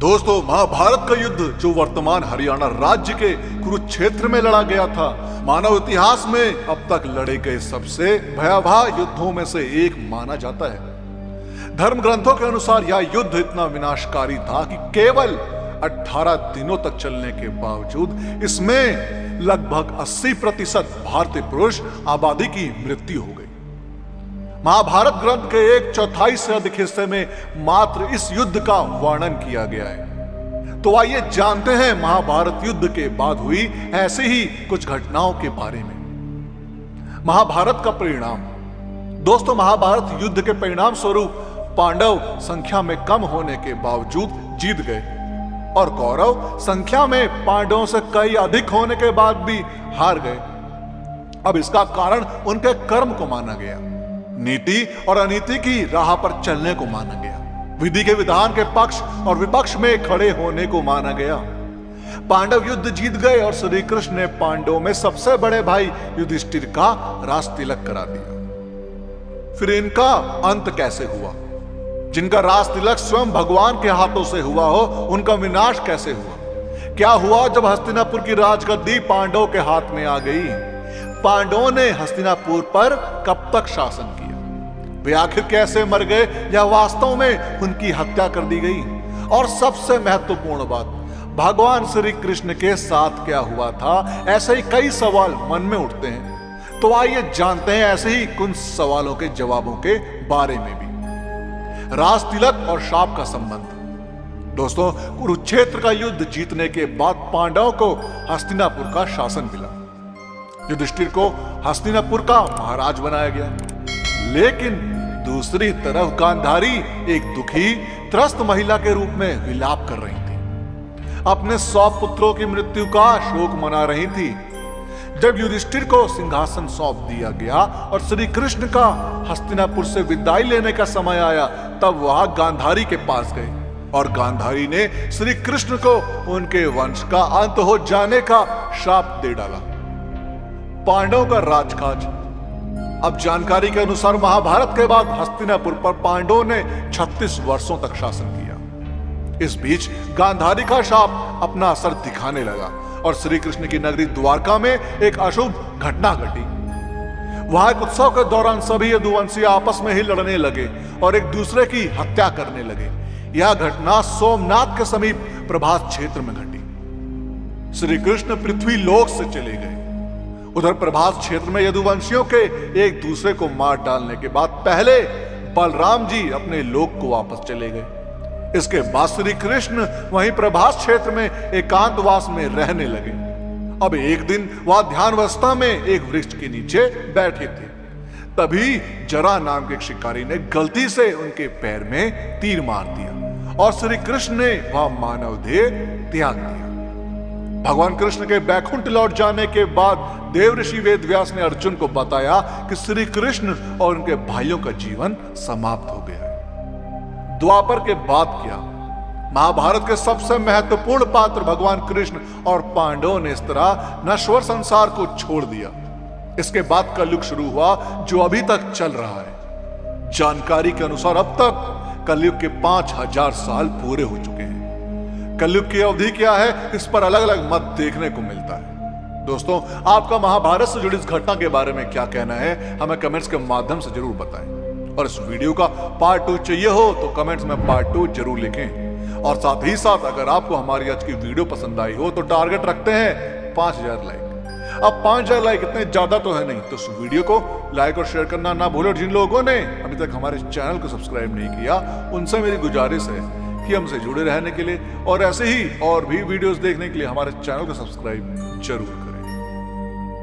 दोस्तों, महाभारत का युद्ध जो वर्तमान हरियाणा राज्य के कुरुक्षेत्र में लड़ा गया था, मानव इतिहास में अब तक लड़े गए सबसे भयावह युद्धों में से एक माना जाता है। धर्म ग्रंथों के अनुसार यह युद्ध इतना विनाशकारी था कि केवल 18 दिनों तक चलने के बावजूद इसमें लगभग 80% भारतीय पुरुष आबादी की मृत्यु हो गई। महाभारत ग्रंथ के 1/4 से अधिक हिस्से में मात्र इस युद्ध का वर्णन किया गया है। तो आइए जानते हैं महाभारत युद्ध के बाद हुई ऐसे ही कुछ घटनाओं के बारे में। महाभारत का परिणाम। दोस्तों, महाभारत युद्ध के परिणाम स्वरूप पांडव संख्या में कम होने के बावजूद जीत गए और कौरव संख्या में पांडवों से कई अधिक होने के बाद भी हार गए। अब इसका कारण उनके कर्म को माना गया, नीति और अनीति की राह पर चलने को माना गया, विधि के विधान के पक्ष और विपक्ष में खड़े होने को माना गया। पांडव युद्ध जीत गए और श्री कृष्ण ने पांडवों में सबसे बड़े भाई युधिष्ठिर का राज तिलक करा दिया। फिर इनका अंत कैसे हुआ? जिनका राज तिलक स्वयं भगवान के हाथों से हुआ हो, उनका विनाश कैसे हुआ? क्या हुआ जब हस्तिनापुर की राजगद्दी पांडवों के हाथ में आ गई? पांडवों ने हस्तिनापुर पर कब तक शासन किया? वे आखिर कैसे मर गए या वास्तव में उनकी हत्या कर दी गई? और सबसे महत्वपूर्ण बात, भगवान श्री कृष्ण के साथ क्या हुआ था? ऐसे ही कई सवाल मन में उठते हैं। तो आइए जानते हैं ऐसे ही कुछ सवालों के जवाबों के बारे में भी। राज तिलक और शाप का संबंध। दोस्तों, कुरुक्षेत्र का युद्ध जीतने के बाद पांडवों को हस्तिनापुर का शासन मिला। युधिष्ठिर को हस्तिनापुर का महाराज बनाया गया, लेकिन दूसरी तरफ गांधारी एक दुखी त्रस्त महिला के रूप में विलाप कर रही थी। अपने 100 पुत्रों की मृत्यु का शोक मना रही थी। जब युधिष्ठिर को सिंहासन सौंप दिया गया और श्री कृष्ण का हस्तिनापुर से विदाई लेने का समय आया, तब वह गांधारी के पास गए और गांधारी ने श्री कृष्ण को उनके वंश का अंत हो जाने का शाप दे डाला। पांडवों का राजकाज। अब जानकारी के अनुसार महाभारत के बाद हस्तिनापुर पर पांडवों ने 36 वर्षों तक शासन किया। इस बीच गांधारी का शाप अपना असर दिखाने लगा और श्री कृष्ण की नगरी द्वारका में एक अशुभ घटना घटी। वहां एक उत्सव के दौरान सभी यदुवंशी आपस में ही लड़ने लगे और एक दूसरे की हत्या करने लगे। यह घटना सोमनाथ के समीप प्रभास क्षेत्र में घटी। श्री कृष्ण पृथ्वी लोक से चले गए। उधर प्रभास क्षेत्र में यदुवंशियों के एक दूसरे को मार डालने के बाद पहले बलराम जी अपने लोक को वापस चले गए। इसके बाद श्री कृष्ण वहीं प्रभास क्षेत्र में एकांतवास में रहने लगे। अब एक दिन वह ध्यानवस्था में एक वृक्ष के नीचे बैठे थे। तभी जरा नाम के एक शिकारी ने गलती से उनके पैर में तीर मार दिया और श्री कृष्ण ने वह मानव देह त्याग दिया। भगवान कृष्ण के बैकुंठ लौट जाने के बाद देव ऋषि वेदव्यास ने अर्जुन को बताया कि श्री कृष्ण और उनके भाइयों का जीवन समाप्त हो गया है। द्वापर के बाद क्या? महाभारत के सबसे महत्वपूर्ण पात्र भगवान कृष्ण और पांडवों ने इस तरह नश्वर संसार को छोड़ दिया। इसके बाद कलयुग शुरू हुआ जो अभी तक चल रहा है। जानकारी के अनुसार अब तक कलयुग के 5000 साल पूरे हो चुके हैं। कलयुग की अवधि क्या है, इस पर अलग अलग मत देखने को मिलता है। दोस्तों, आपका महाभारत से जुड़ी इस घटना के बारे में क्या कहना है, हमें कमेंट्स के माध्यम से जरूर बताएं। और इस वीडियो का पार्ट 2 चाहिए हो तो कमेंट्स में पार्ट 2 जरूर लिखें। और साथ ही साथ अगर आपको हमारी आज की वीडियो पसंद आई हो तो टारगेट रखते हैं 5000 लाइक। अब 5000 लाइक इतने ज्यादा तो है नहीं, तो इस वीडियो को लाइक और शेयर करना ना भूलो। जिन लोगों ने अभी तक हमारे चैनल को सब्सक्राइब नहीं किया, उनसे मेरी गुजारिश है कि हमसे जुड़े रहने के लिए और ऐसे ही और भी वीडियोस देखने के लिए हमारे चैनल को सब्सक्राइब जरूर करें।